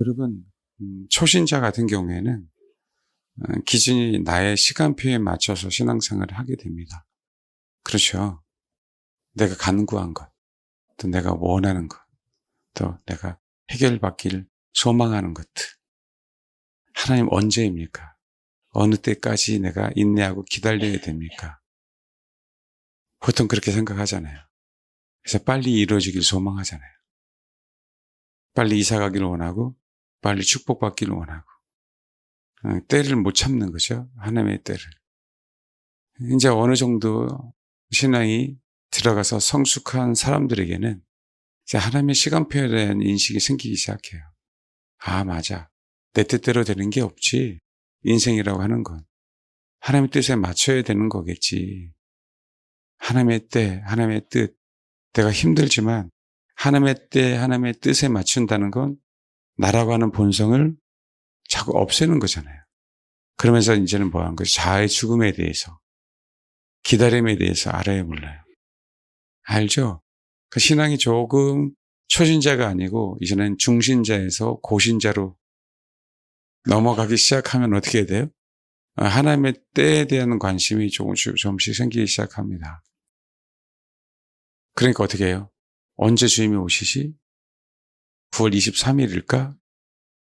여러분, 초신자 같은 경우에는 기준이 나의 시간표에 맞춰서 신앙생활을 하게 됩니다. 그렇죠. 내가 간구한 것, 또 내가 원하는 것, 또 내가 해결받기를 소망하는 것들. 하나님 언제입니까? 어느 때까지 내가 인내하고 기다려야 됩니까? 보통 그렇게 생각하잖아요. 그래서 빨리 이루어지길 소망하잖아요. 빨리 이사 가기를 원하고 빨리 축복받기를 원하고 때를 못 참는 거죠. 하나님의 때를. 이제 어느 정도 신앙이 들어가서 성숙한 사람들에게는 이제 하나님의 시간표에 대한 인식이 생기기 시작해요. 아, 맞아. 내 뜻대로 되는 게 없지. 인생이라고 하는 건 하나님의 뜻에 맞춰야 되는 거겠지. 하나님의 때, 하나님의 뜻. 내가 힘들지만 하나님의 때, 하나님의 뜻에 맞춘다는 건 나라고 하는 본성을 자꾸 없애는 거잖아요. 그러면서 이제는 뭐 하는 거죠? 자아의 죽음에 대해서, 기다림에 대해서 알아야 몰라요. 알죠? 그 신앙이 조금 초신자가 아니고 이제는 중신자에서 고신자로 넘어가기 시작하면 어떻게 돼요? 하나님의 때에 대한 관심이 조금씩 생기기 시작합니다. 그러니까 어떻게 해요? 언제 주님이 오시지? 9월 23일일까?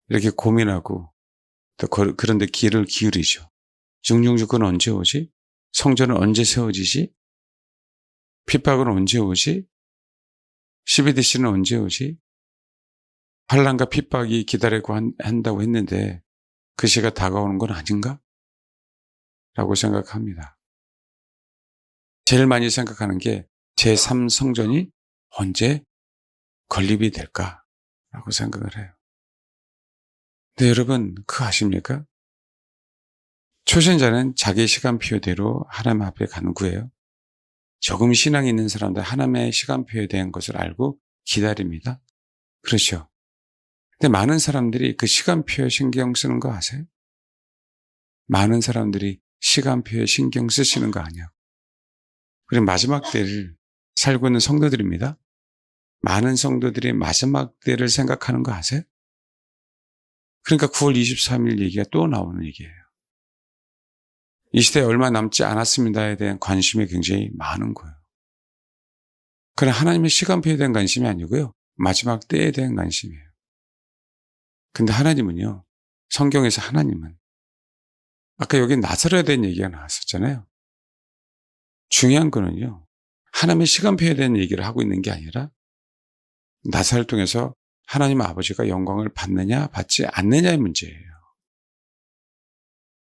이렇게 고민하고 또 그런데 귀를 기울이죠. 666은 언제 오지? 성전은 언제 세워지지? 핍박은 언제 오지? 12DC는 언제 오지? 환난과 핍박이 기다리고 한다고 했는데 그 시가 다가오는 건 아닌가? 라고 생각합니다. 제일 많이 생각하는 게 제3성전이 언제 건립이 될까? 라고 생각을 해요. 근데 여러분, 그거 아십니까? 초신자는 자기 시간표대로 하나님 앞에 간구해요. 조금 신앙이 있는 사람들 하나님의 시간표에 대한 것을 알고 기다립니다. 그렇죠. 근데 많은 사람들이 그 시간표에 신경 쓰는 거 아세요? 많은 사람들이 시간표에 신경 쓰시는 거 아니야. 그리고 마지막 때를 살고 있는 성도들입니다. 많은 성도들이 마지막 때를 생각하는 거 아세요? 그러니까 9월 23일 얘기가 또 나오는 얘기예요. 이 시대에 얼마 남지 않았습니다에 대한 관심이 굉장히 많은 거예요. 그러나 하나님의 시간표에 대한 관심이 아니고요. 마지막 때에 대한 관심이에요. 근데 하나님은요. 성경에서 하나님은 아까 여기 나사로에 대한 얘기가 나왔었잖아요. 중요한 거는요. 하나님의 시간표에 대한 얘기를 하고 있는 게 아니라 나사로를 통해서 하나님 아버지가 영광을 받느냐 받지 않느냐의 문제예요.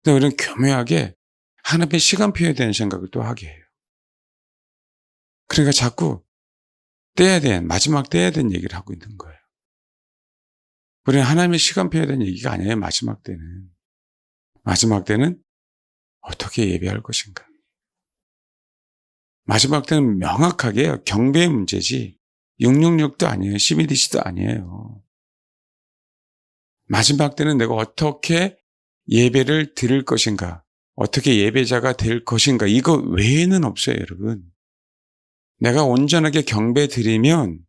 근데 우리는 교묘하게 하나님의 시간표에 대한 생각을 또 하게 해요. 그러니까 자꾸 때에 대한 마지막 때에 대한 얘기를 하고 있는 거예요. 우리는 하나님의 시간표에 대한 얘기가 아니에요. 마지막 때는. 마지막 때는 어떻게 예배할 것인가. 마지막 때는 명확하게 경배의 문제지 666도 아니에요. 12DC도 아니에요. 마지막 때는 내가 어떻게 예배를 드릴 것인가, 어떻게 예배자가 될 것인가, 이거 외에는 없어요, 여러분. 내가 온전하게 경배 드리면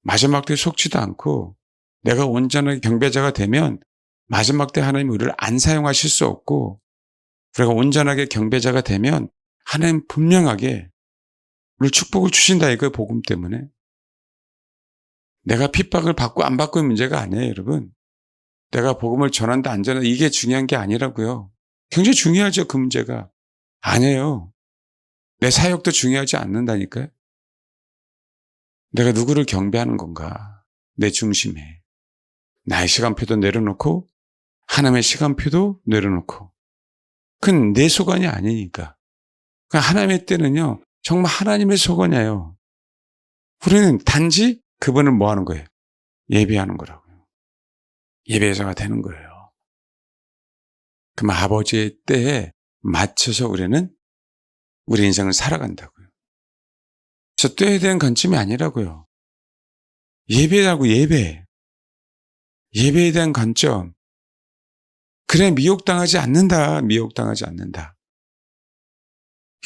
마지막 때 속지도 않고 내가 온전하게 경배자가 되면 마지막 때 하나님 우리를 안 사용하실 수 없고 우리가 온전하게 경배자가 되면 하나님 분명하게 우리 축복을 주신다 이거예요. 복음 때문에. 내가 핍박을 받고 안 받고의 문제가 아니에요, 여러분. 내가 복음을 전한다 안 전한다 이게 중요한 게 아니라고요. 굉장히 중요하죠, 그 문제가. 아니에요. 내 사역도 중요하지 않는다니까요. 내가 누구를 경배하는 건가. 내 중심에. 나의 시간표도 내려놓고 하나님의 시간표도 내려놓고. 그건 내 소관이 아니니까. 그러니까 하나님의 때는요. 정말 하나님의 소관이에요. 우리는 단지 그분을 뭐 하는 거예요? 예배하는 거라고요. 예배자가 되는 거예요. 그럼 아버지의 때에 맞춰서 우리는 우리 인생을 살아간다고요. 저 때에 대한 관점이 아니라고요. 예배라고 예배. 예배에 대한 관점. 그래 미혹당하지 않는다. 미혹당하지 않는다.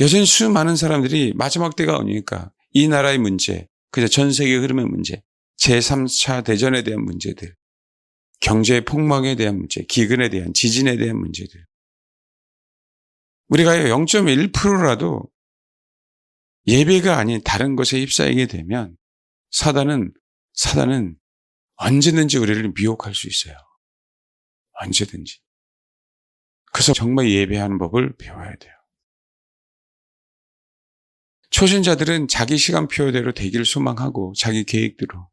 여전히 수많은 사람들이 마지막 때가 오니까 이 나라의 문제, 그저 전 세계 흐름의 문제, 제3차 대전에 대한 문제들, 경제의 폭망에 대한 문제, 기근에 대한, 지진에 대한 문제들. 우리가 0.1%라도 예배가 아닌 다른 것에 휩싸이게 되면 사단은 언제든지 우리를 미혹할 수 있어요. 언제든지. 그래서 정말 예배하는 법을 배워야 돼요. 초신자들은 자기 시간표대로 되기를 소망하고 자기 계획대로.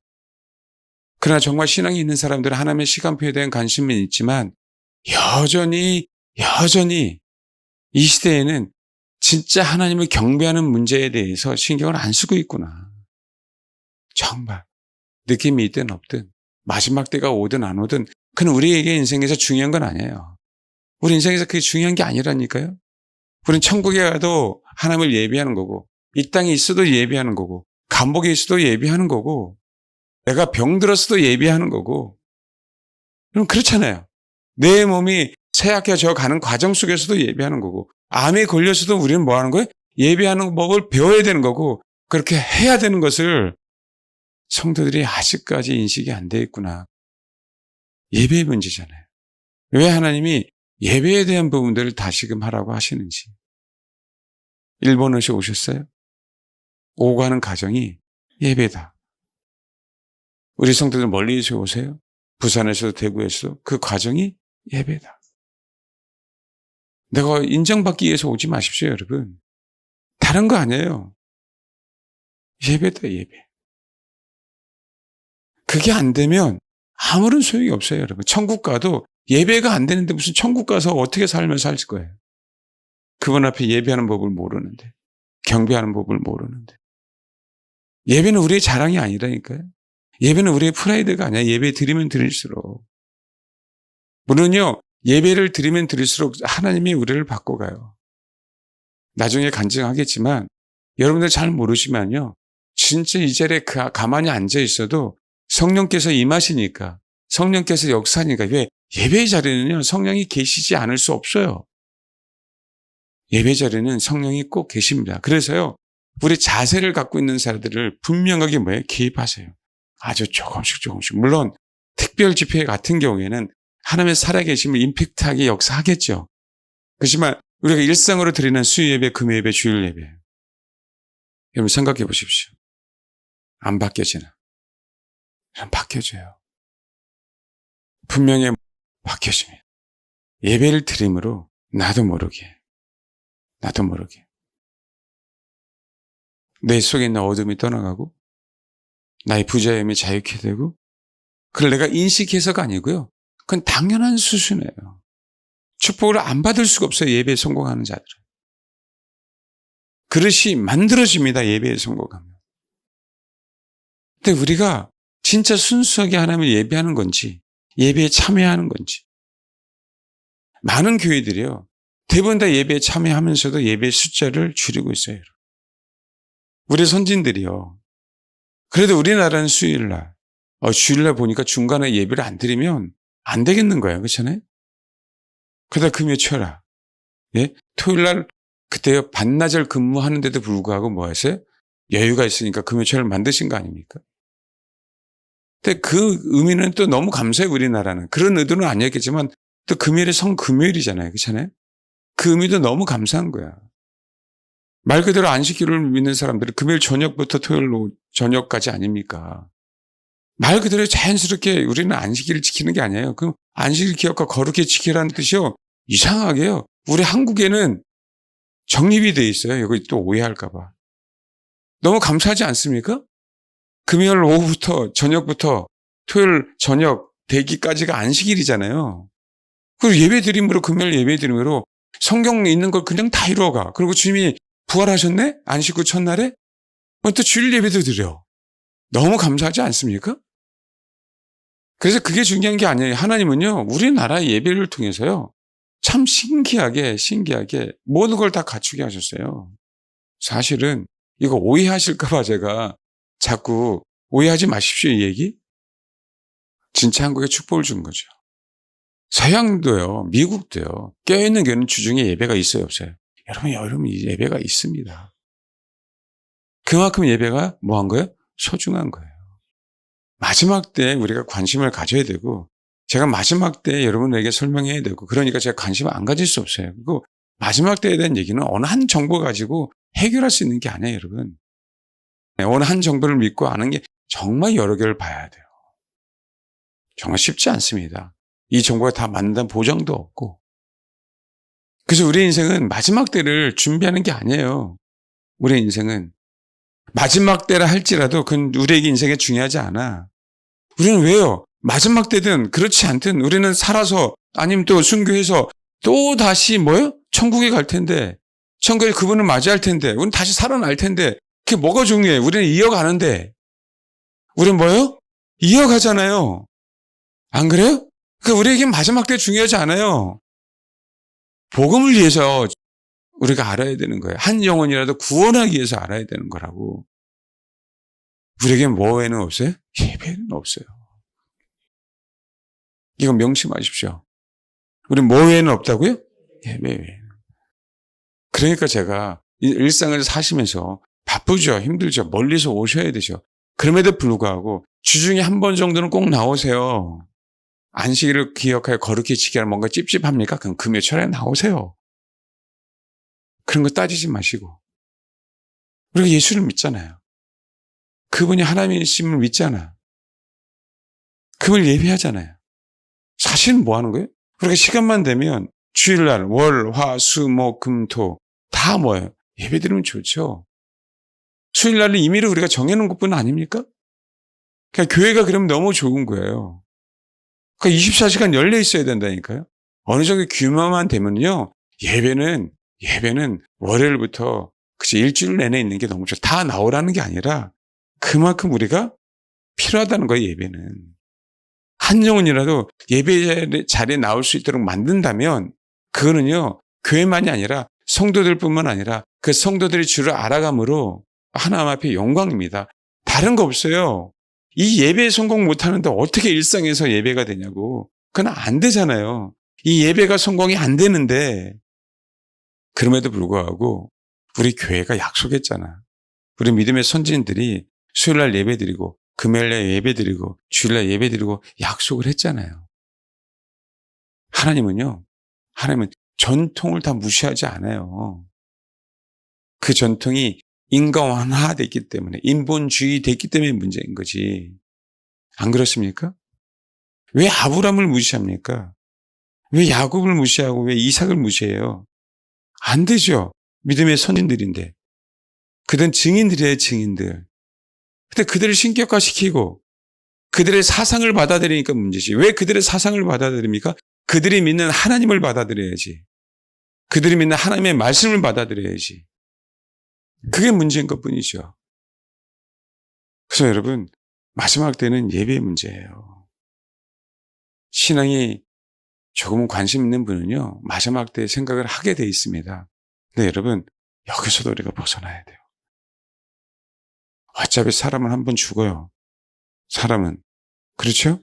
그러나 정말 신앙이 있는 사람들은 하나님의 시간표에 대한 관심은 있지만 여전히 이 시대에는 진짜 하나님을 경배하는 문제에 대해서 신경을 안 쓰고 있구나. 정말 느낌이 있든 없든 마지막 때가 오든 안 오든 그건 우리에게 인생에서 중요한 건 아니에요. 우리 인생에서 그게 중요한 게 아니라니까요. 우리는 천국에 가도 하나님을 예배하는 거고 이 땅에 있어도 예배하는 거고 감옥에 있어도 예배하는 거고 내가 병들었어도 예배하는 거고 그럼 그렇잖아요. 내 몸이 쇠약해져 가는 과정 속에서도 예배하는 거고 암에 걸려서도 우리는 뭐 하는 거예요? 예배하는 법을 배워야 되는 거고 그렇게 해야 되는 것을 성도들이 아직까지 인식이 안 돼 있구나. 예배의 문제잖아요. 왜 하나님이 예배에 대한 부분들을 다시금 하라고 하시는지. 일본에서 오셨어요? 오고 하는 가정이 예배다. 우리 성도들 멀리서 오세요? 부산에서도 대구에서도 그 과정이 예배다. 내가 인정받기 위해서 오지 마십시오, 여러분. 다른 거 아니에요. 예배다, 예배. 그게 안 되면 아무런 소용이 없어요, 여러분. 천국 가도 예배가 안 되는데 무슨 천국 가서 어떻게 살면 살 거예요? 그분 앞에 예배하는 법을 모르는데, 경배하는 법을 모르는데. 예배는 우리의 자랑이 아니라니까요. 예배는 우리의 프라이드가 아니야. 예배 드리면 드릴수록. 물론요, 예배를 드리면 드릴수록 하나님이 우리를 바꿔가요. 나중에 간증하겠지만 여러분들 잘 모르시면요. 진짜 이 자리에 가만히 앉아 있어도 성령께서 임하시니까 성령께서 역사하니까 왜 예배의 자리는요. 성령이 계시지 않을 수 없어요. 예배 자리는 성령이 꼭 계십니다. 그래서요. 우리 자세를 갖고 있는 사람들을 분명하게 뭐예요? 기입하세요. 아주 조금씩. 물론 특별 집회 같은 경우에는 하나님의 살아계심을 임팩트하게 역사하겠죠. 그렇지만 우리가 일상으로 드리는 수요예배, 금요예배, 주일예배 여러분 생각해 보십시오. 안 바뀌어지나? 바뀌어져요. 분명히 바뀌어집니다. 예배를 드림으로 나도 모르게 내 속에 있는 어둠이 떠나가고 나의 부자됨이 자유케 되고 그걸 내가 인식해서가 아니고요. 그건 당연한 수순이에요. 축복을 안 받을 수가 없어요. 예배에 성공하는 자들은. 그릇이 만들어집니다. 예배에 성공하면. 근데 우리가 진짜 순수하게 하나님을 예배하는 건지 예배에 참여하는 건지 많은 교회들이요. 대부분 다 예배에 참여하면서도 예배의 숫자를 줄이고 있어요. 우리 선진들이요. 그래도 우리나라는 수요일날 주일날 보니까 중간에 예배를 안 드리면 안 되겠는 거예요. 그렇잖아요? 그러다 금요 쳐라. 예? 토요일날 그때 반나절 근무하는데도 불구하고 뭐 하세요? 여유가 있으니까 금요철을 만드신 거 아닙니까? 근데 그 의미는 또 너무 감사해요. 우리나라는. 그런 의도는 아니었겠지만 또 금요일이 성금요일이잖아요. 그렇잖아요? 그 의미도 너무 감사한 거야. 말 그대로 안식일을 믿는 사람들은 금요일 저녁부터 토요일 저녁까지 아닙니까? 말 그대로 자연스럽게 우리는 안식일을 지키는 게 아니에요. 그 안식일 기억과 거룩히 지키라는 뜻이요. 이상하게요. 우리 한국에는 정립이 돼 있어요. 여기 또 오해할까 봐. 너무 감사하지 않습니까? 금요일 오후부터 저녁부터 토요일 저녁 되기까지가 안식일이잖아요. 그리고 예배드림으로 금요일 예배드림으로 성경에 있는 걸 그냥 다 이루어가. 그리고 주님이 부활하셨네? 안식 후 첫날에? 또 주일 예배도 드려. 너무 감사하지 않습니까? 그래서 그게 중요한 게 아니에요. 하나님은요. 우리나라 예배를 통해서요. 참 신기하게 모든 걸 다 갖추게 하셨어요. 사실은 이거 오해하실까 봐 제가 자꾸 오해하지 마십시오 이 얘기. 진짜 한국에 축복을 준 거죠. 서양도요. 미국도요. 깨어있는 교회는 주중에 예배가 있어요 없어요? 여러분 예배가 있습니다. 그만큼 예배가 뭐한 거예요? 소중한 거예요. 마지막 때 우리가 관심을 가져야 되고 제가 마지막 때에 여러분에게 설명해야 되고, 그러니까 제가 관심을 안 가질 수 없어요. 그리고 마지막 때에 대한 얘기는 어느 한 정보 가지고 해결할 수 있는 게 아니에요, 여러분. 어느 한 정보를 믿고 아는 게 정말 여러 개를 봐야 돼요. 정말 쉽지 않습니다. 이 정보가 다 맞는다는 보장도 없고. 그래서 우리 인생은 마지막 때를 준비하는 게 아니에요. 우리 인생은 마지막 때라 할지라도 그건 우리에게 인생에 중요하지 않아. 우리는 왜요? 마지막 때든 그렇지 않든 우리는 살아서 아니면 또 순교해서 또 다시 뭐요? 천국에 갈 텐데, 천국에 그분을 맞이할 텐데, 우리는 다시 살아날 텐데, 그게 뭐가 중요해? 우리는 이어가는데, 우리는 뭐요? 이어가잖아요. 안 그래요? 그러니까 우리에겐 마지막 때 중요하지 않아요. 복음을 위해서 우리가 알아야 되는 거예요. 한 영혼이라도 구원하기 위해서 알아야 되는 거라고. 우리에겐 뭐 외에는 없어요? 예배는 없어요. 이거 명심하십시오. 우리 뭐 외에는 없다고요? 예배 외에는. 그러니까 제가 일상을 사시면서 바쁘죠, 힘들죠, 멀리서 오셔야 되죠. 그럼에도 불구하고 주중에 한 번 정도는 꼭 나오세요. 안식일을 기억하여 거룩히 지키라 뭔가 찝찝합니까? 그럼 금요 철에 나오세요. 그런 거 따지지 마시고. 우리가 예수를 믿잖아요. 그분이 하나님이심을 믿잖아. 그분을 예배하잖아요. 사실은 뭐 하는 거예요? 우리가 시간만 되면 주일날, 월, 화, 수, 목, 금, 토 다 뭐예요? 예배 드리면 좋죠. 수요일날은 임의로 우리가 정해놓은 것뿐 아닙니까? 그러니까 교회가 그러면 너무 좋은 거예요. 그러니까 24시간 열려 있어야 된다니까요. 어느 정도 규모만 되면요. 예배는 월요일부터 그치 일주일 내내 있는 게 너무 좋아. 다 나오라는 게 아니라 그만큼 우리가 필요하다는 거예요, 예배는. 한 영혼이라도 예배 자리에 나올 수 있도록 만든다면 그거는요. 교회만이 아니라 성도들뿐만 아니라 그 성도들이 주를 알아감으로 하나님 앞에 영광입니다. 다른 거 없어요. 이 예배에 성공 못하는데 어떻게 일상에서 예배가 되냐고. 그건 안 되잖아요. 이 예배가 성공이 안 되는데 그럼에도 불구하고 우리 교회가 약속했잖아. 우리 믿음의 선진들이 수요일날 예배드리고 금요일날 예배드리고 주일날 예배드리고 약속을 했잖아요. 하나님은 전통을 다 무시하지 않아요. 그 전통이 인간화됐기 때문에 인본주의 됐기 때문에 문제인 거지. 안 그렇습니까? 왜 아브람을 무시합니까? 왜 야곱을 무시하고 왜 이삭을 무시해요? 안 되죠. 믿음의 선진들인데. 그들은 증인들이에요, 증인들. 근데 그들을 신격화시키고 그들의 사상을 받아들이니까 문제지. 왜 그들의 사상을 받아들입니까? 그들이 믿는 하나님을 받아들여야지. 그들이 믿는 하나님의 말씀을 받아들여야지. 그게 문제인 것뿐이죠. 그래서 여러분, 마지막 때는 예배의 문제예요. 신앙이 조금은 관심 있는 분은요, 마지막 때 생각을 하게 돼 있습니다. 근데 여러분, 여기서도 우리가 벗어나야 돼요. 어차피 사람은 한 번 죽어요. 사람은. 그렇죠?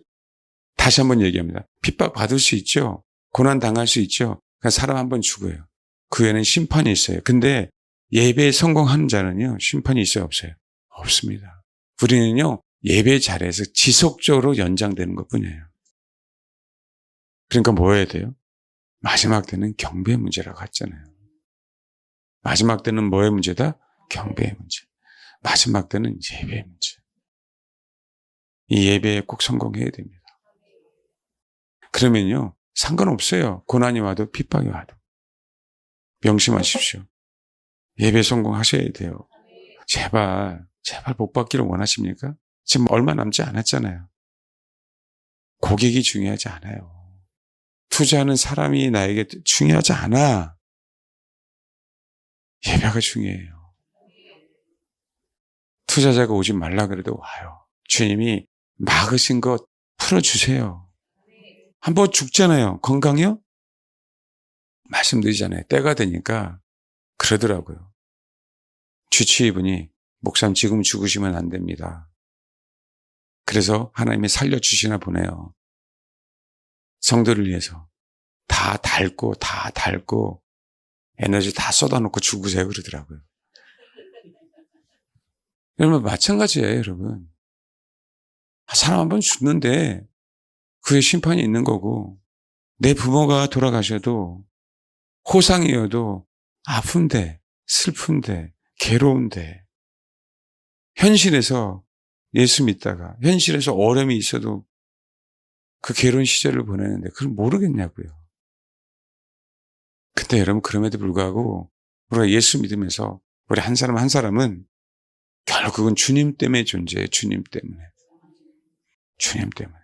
다시 한번 얘기합니다. 핍박 받을 수 있죠. 고난 당할 수 있죠. 그러니까 사람 한 번 죽어요. 그 후에는 심판이 있어요. 근데 예배에 성공하는 자는요, 심판이 있어요, 없어요? 없습니다. 우리는요, 예배 자리에서 지속적으로 연장되는 것 뿐이에요. 그러니까 뭐 해야 돼요? 마지막 때는 경배의 문제라고 했잖아요. 마지막 때는 뭐의 문제다? 경배의 문제. 마지막 때는 예배의 문제. 이 예배에 꼭 성공해야 됩니다. 그러면요, 상관없어요. 고난이 와도 핍박이 와도. 명심하십시오. 예배 성공하셔야 돼요. 제발 복 받기를 원하십니까? 지금 얼마 남지 않았잖아요. 고객이 중요하지 않아요. 투자하는 사람이 나에게 중요하지 않아. 예배가 중요해요. 투자자가 오지 말라 그래도 와요. 주님이 막으신 것 풀어주세요. 한번 죽잖아요. 건강이요? 말씀드리잖아요. 때가 되니까 그러더라고요. 주치의분이 목사님 지금 죽으시면 안 됩니다. 그래서 하나님이 살려주시나 보네요. 성도를 위해서 다 닳고 에너지 다 쏟아놓고 죽으세요 그러더라고요. 여러분 마찬가지예요, 여러분. 사람 한 번 죽는데 그의 심판이 있는 거고, 내 부모가 돌아가셔도 호상이어도 아픈데, 슬픈데, 괴로운데, 현실에서 예수 믿다가 현실에서 어려움이 있어도 그 괴로운 시절을 보내는데 그걸 모르겠냐고요. 근데 여러분, 그럼에도 불구하고 우리가 예수 믿으면서 우리 한 사람 한 사람은 결국은 주님 때문에 존재해요. 주님 때문에. 주님 때문에.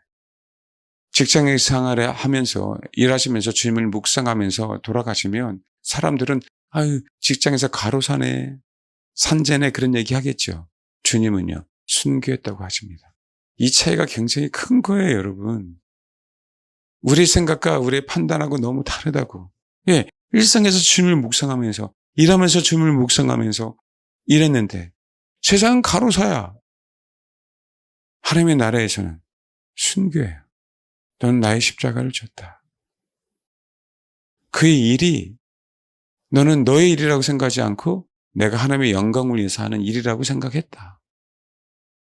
직장의 생활을 하면서 일하시면서 주님을 묵상하면서 돌아가시면 사람들은 아유, 직장에서 가로사네, 산재네, 그런 얘기 하겠죠. 주님은요, 순교했다고 하십니다. 이 차이가 굉장히 큰 거예요, 여러분. 우리 생각과 우리의 판단하고 너무 다르다고. 예, 일상에서 주님을 묵상하면서, 일하면서 주님을 묵상하면서 일했는데 세상은 가로사야. 하나님의 나라에서는 순교해요. 너는 나의 십자가를 졌다. 그의 일이 너는 너의 일이라고 생각하지 않고 내가 하나님의 영광을 위해서 하는 일이라고 생각했다.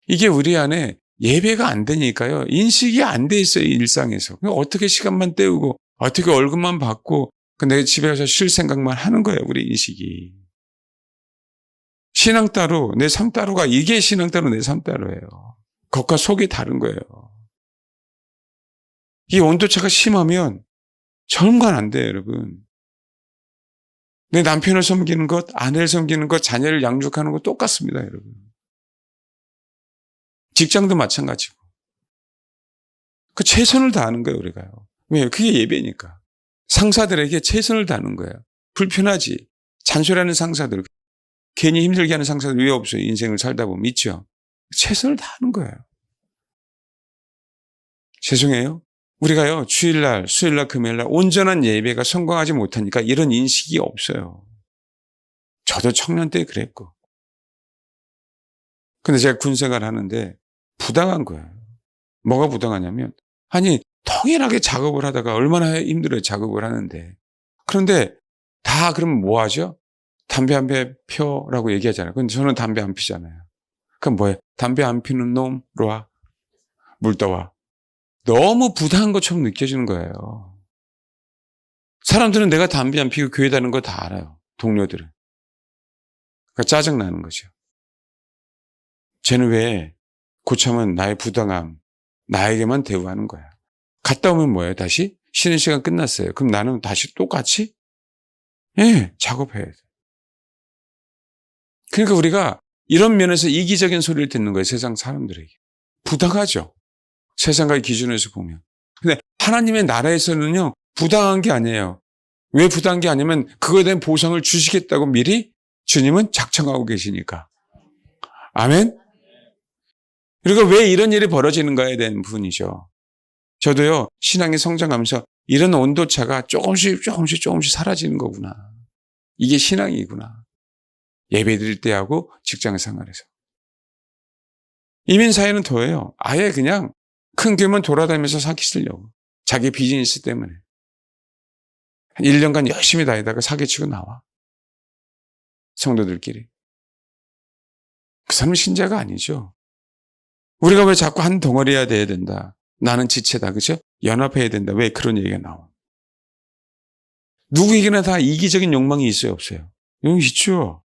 이게 우리 안에 예배가 안 되니까요. 인식이 안 돼 있어요, 일상에서. 어떻게 시간만 때우고 어떻게 월급만 받고 내 집에 가서 쉴 생각만 하는 거예요, 우리 인식이. 신앙 따로, 내 삶 따로가, 이게 신앙 따로, 내 삶 따로예요. 겉과 속이 다른 거예요. 이 온도차가 심하면 정말 안 돼요, 여러분. 내 남편을 섬기는 것, 아내를 섬기는 것, 자녀를 양육하는 것 똑같습니다, 여러분. 직장도 마찬가지고. 그 최선을 다하는 거예요, 우리가요. 왜요? 그게 예배니까. 상사들에게 최선을 다하는 거예요. 불편하지. 잔소리하는 상사들, 괜히 힘들게 하는 상사들 왜 없어요? 인생을 살다 보면 있죠. 최선을 다하는 거예요. 죄송해요. 우리가요, 주일날, 수요일날, 금요일날 온전한 예배가 성공하지 못하니까 이런 인식이 없어요. 저도 청년 때 그랬고. 근데 제가 군 생활을 하는데 부당한 거예요. 뭐가 부당하냐면, 아니, 통일하게 작업을 하다가 얼마나 힘들어요, 작업을 하는데. 그런데 다 그러면 뭐 하죠? 담배 한 배 펴라고 얘기하잖아요. 근데 저는 담배 안 피잖아요. 그럼 뭐예요? 담배 안 피는 놈, 와. 물 떠와. 너무 부당한 것처럼 느껴지는 거예요. 사람들은 내가 담배 안 피고 교회 다니는 거 다 알아요. 동료들은. 그러니까 짜증나는 거죠. 쟤는 왜 고참은 나의 부당함, 나에게만 대우하는 거야. 갔다 오면 뭐예요? 다시? 쉬는 시간 끝났어요. 그럼 나는 다시 똑같이? 예, 작업해야 돼. 그러니까 우리가 이런 면에서 이기적인 소리를 듣는 거예요. 세상 사람들에게. 부당하죠. 세상과의 기준에서 보면. 근데 하나님의 나라에서는요, 부당한 게 아니에요. 왜 부당한 게 아니면 그거에 대한 보상을 주시겠다고 미리 주님은 작정하고 계시니까. 아멘? 그리고 왜 이런 일이 벌어지는가에 대한 부분이죠. 저도요, 신앙의 성장하면서 이런 온도차가 조금씩 사라지는 거구나. 이게 신앙이구나. 예배 드릴 때 하고 직장 생활에서. 이민 사회는 더해요. 아예 그냥 큰 교회만 돌아다니면서 사기 쓰려고. 자기 비즈니스 때문에. 한 1년간 열심히 다니다가 사기치고 나와. 성도들끼리. 그 사람은 신자가 아니죠. 우리가 왜 자꾸 한 덩어리야 돼야 된다. 나는 지체다. 그렇죠? 연합해야 된다. 왜 그런 얘기가 나와? 누구에게나 다 이기적인 욕망이 있어요, 없어요? 여기 있죠.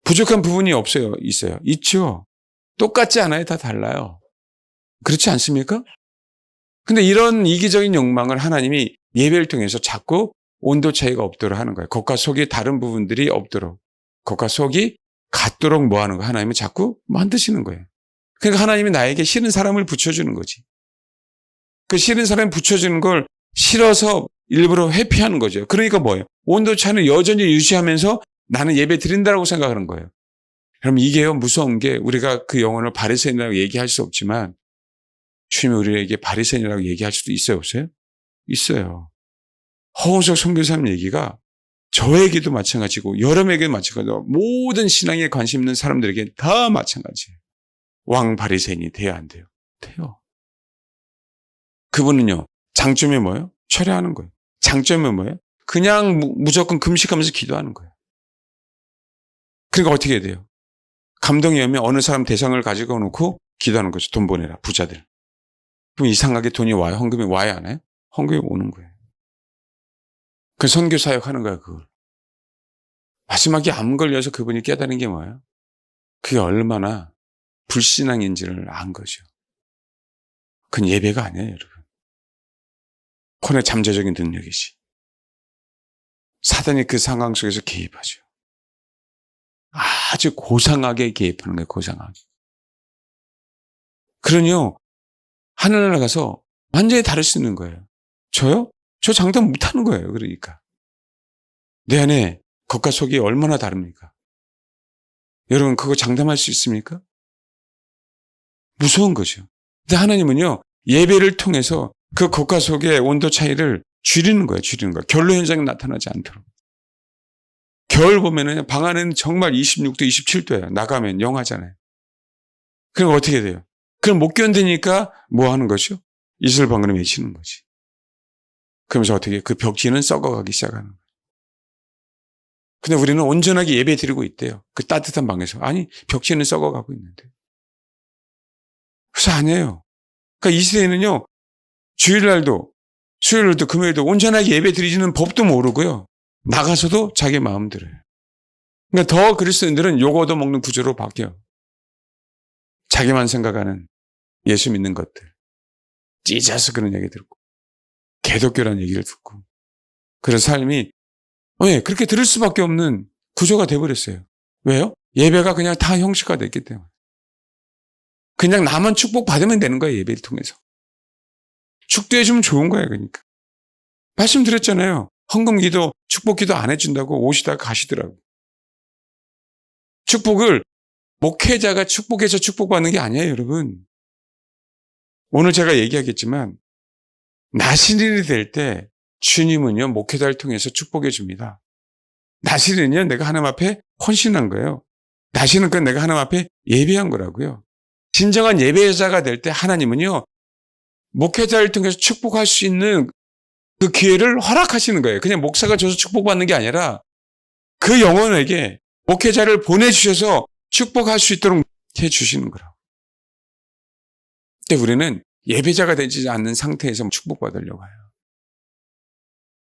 부족한 부분이 없어요, 있어요? 있죠. 똑같지 않아요, 다 달라요. 그렇지 않습니까? 근데 이런 이기적인 욕망을 하나님이 예배를 통해서 자꾸 온도 차이가 없도록 하는 거예요. 겉과 속이 다른 부분들이 없도록. 겉과 속이 같도록 뭐 하는 거예요? 하나님은 자꾸 만드시는 거예요. 그러니까 하나님이 나에게 싫은 사람을 붙여주는 거지. 그 싫은 사람이 붙여주는 걸 싫어서 일부러 회피하는 거죠. 그러니까 뭐예요? 온도 차이는 여전히 유지하면서 나는 예배 드린다고 생각하는 거예요. 그럼 이게요, 무서운 게 우리가 그 영혼을 바리새인이라고 얘기할 수 없지만 주님이 우리에게 바리새인이라고 얘기할 수도 있어요, 없어요? 있어요. 허우석 선교사님 얘기가 저에게도 마찬가지고 여러분에게도 마찬가지고 모든 신앙에 관심 있는 사람들에게 다 마찬가지예요. 왕 바리새인이 돼야 안 돼요? 돼요. 그분은요, 장점이 뭐예요? 철회하는 거예요. 장점이 뭐예요? 그냥 무조건 금식하면서 기도하는 거예요. 그러니까 어떻게 해야 돼요? 감동이 오면 어느 사람 대상을 가지고 놓고 기도하는 거죠. 돈 보내라, 부자들. 그럼 이상하게 돈이 와요? 헌금이 와야 안 와요? 헌금이 오는 거예요. 그 선교 사역 하는 거야, 그걸. 마지막에 암 걸려서 그분이 깨달은 게 뭐예요? 그게 얼마나 불신앙인지를 안 거죠. 그건 예배가 아니에요, 여러분. 폰의 잠재적인 능력이지. 사단이 그 상황 속에서 개입하죠. 아주 고상하게 개입하는 거예요, 고상하게. 그러니요, 하늘나라 가서 완전히 다를 수 있는 거예요. 저요? 저 장담 못 하는 거예요, 그러니까. 내 안에 겉과 속이 얼마나 다릅니까? 여러분, 그거 장담할 수 있습니까? 무서운 거죠. 근데 하나님은요, 예배를 통해서 그 겉과 속의 온도 차이를 줄이는 거예요, 줄이는 거예요. 결로 현상이 나타나지 않도록. 겨울 보면은 방 안에는 정말 26도, 27도예요. 나가면 영하잖아요. 그럼 어떻게 돼요? 그럼 못 견디니까 뭐 하는 거죠? 이슬방울을 외치는 거지. 그러면서 어떻게 그 벽지는 썩어가기 시작하는 거예요. 근데 우리는 온전하게 예배 드리고 있대요. 그 따뜻한 방에서. 아니, 벽지는 썩어가고 있는데. 그래서 아니에요. 그러니까 이 시대에는요, 주일날도, 수요일도, 금요일도 온전하게 예배 드리지는 법도 모르고요. 나가서도 자기 마음대로요. 그러니까 더 그리스도인들은 요거도 먹는 구조로 바뀌어요. 자기만 생각하는 예수 믿는 것들. 찢어서 그런 얘기 듣고, 개독교라는 얘기를 듣고. 그래서 삶이, 왜? 그렇게 들을 수밖에 없는 구조가 돼버렸어요. 왜요? 예배가 그냥 다 형식화됐기 때문에. 그냥 나만 축복받으면 되는 거예요, 예배를 통해서. 축도해주면 좋은 거예요, 그러니까. 말씀드렸잖아요. 헌금기도, 축복기도 안 해준다고 오시다가 가시더라고요. 축복을 목회자가 축복해서 축복받는 게 아니에요, 여러분. 오늘 제가 얘기하겠지만, 나신일이 될 때 주님은요, 목회자를 통해서 축복해 줍니다. 나신일은요, 내가 하나님 앞에 헌신한 거예요. 나신은 건 내가 하나님 앞에 예배한 거라고요. 진정한 예배자가 될 때 하나님은요, 목회자를 통해서 축복할 수 있는 그 기회를 허락하시는 거예요. 그냥 목사가 줘서 축복받는 게 아니라 그 영혼에게 목회자를 보내주셔서 축복할 수 있도록 해주시는 거라고. 근데 우리는 예배자가 되지 않는 상태에서 축복받으려고 해요.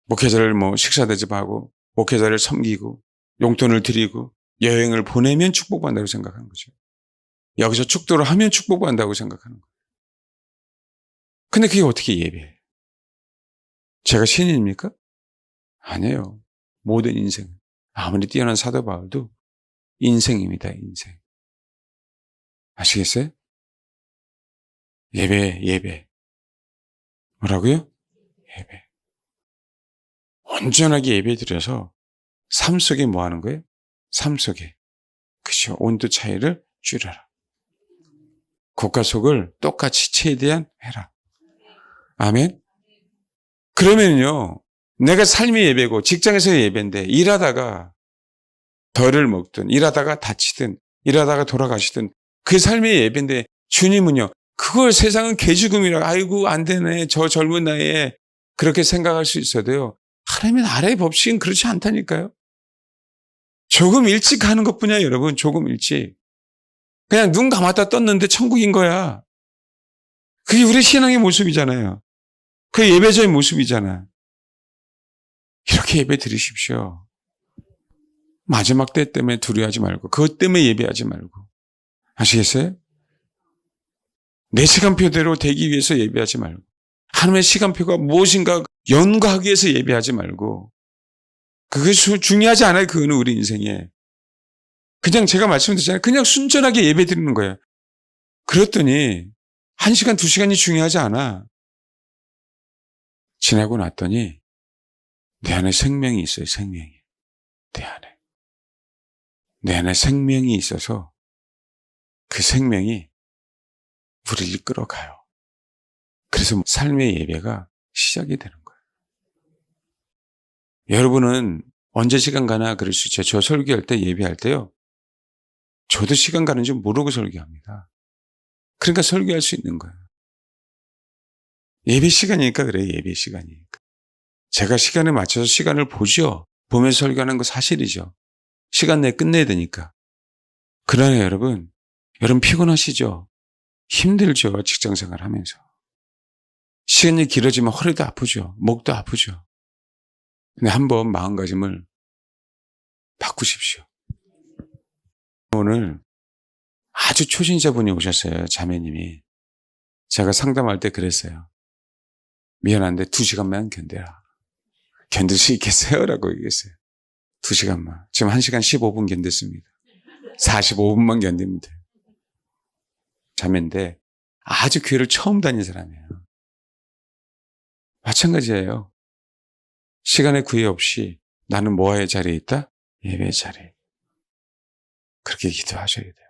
목회자를 식사 대접하고 목회자를 섬기고 용돈을 드리고 여행을 보내면 축복받는다고 생각하는 거죠. 여기서 축도를 하면 축복받는다고 생각하는 거예요. 근데 그게 어떻게 예배예요? 제가 신인입니까? 아니에요. 모든 인생. 아무리 뛰어난 사도 바울도 인생입니다, 인생. 아시겠어요? 예배. 뭐라고요? 예배. 온전하게 예배 드려서 삶 속에 뭐 하는 거예요? 삶 속에. 그죠. 온도 차이를 줄여라. 겉과 속을 똑같이 최대한 해라. 아멘? 그러면요, 내가 삶의 예배고 직장에서의 예배인데 일하다가 벌을 먹든 일하다가 다치든 일하다가 돌아가시든 그 삶의 예배인데 주님은요, 그걸 세상은 개죽음이라 아이고 안 되네 저 젊은 나이에 그렇게 생각할 수 있어도요, 하나님의 나라의 법칙은 그렇지 않다니까요. 조금 일찍 하는 것뿐이야, 여러분. 조금 일찍. 그냥 눈 감았다 떴는데 천국인 거야. 그게 우리 신앙의 모습이잖아요. 그 예배자의 모습이잖아. 이렇게 예배 드리십시오. 마지막 때 때문에 두려워하지 말고 그것 때문에 예배하지 말고. 아시겠어요? 내 시간표대로 되기 위해서 예배하지 말고 하나님의 시간표가 무엇인가 연구하기 위해서 예배하지 말고. 그게 중요하지 않아요. 그거는 우리 인생에. 그냥 제가 말씀드렸잖아요. 그냥 순전하게 예배 드리는 거예요. 그랬더니 1시간, 2시간이 중요하지 않아. 지나고 났더니 내 안에 생명이 있어요. 생명이. 내 안에. 내 안에 생명이 있어서 그 생명이 우리를 이끌어가요. 그래서 삶의 예배가 시작이 되는 거예요. 여러분은 언제 시간 가나 그럴 수 있죠. 저 설교할 때 예배할 때요, 저도 시간 가는 줄 모르고 설교합니다. 그러니까 설교할 수 있는 거예요. 예배 시간이니까 그래요. 예배 시간이니까. 제가 시간에 맞춰서 시간을 보죠. 보면서 설교하는 거 사실이죠. 시간 내에 끝내야 되니까. 그러나 여러분 피곤하시죠? 힘들죠. 직장생활 하면서. 시간이 길어지면 허리도 아프죠. 목도 아프죠. 근데 한번 마음가짐을 바꾸십시오. 오늘 아주 초신자분이 오셨어요. 자매님이. 제가 상담할 때 그랬어요. 미안한데 2시간만 견뎌라. 견딜 수 있겠어요? 라고 얘기했어요. 2시간만. 지금 1시간 15분 견뎠습니다. 45분만 견디면 돼요. 자매인데 아주 교회를 처음 다닌 사람이에요. 마찬가지예요. 시간의 구애 없이 나는 뭐의 자리에 있다? 예배의 자리에. 그렇게 기도하셔야 돼요.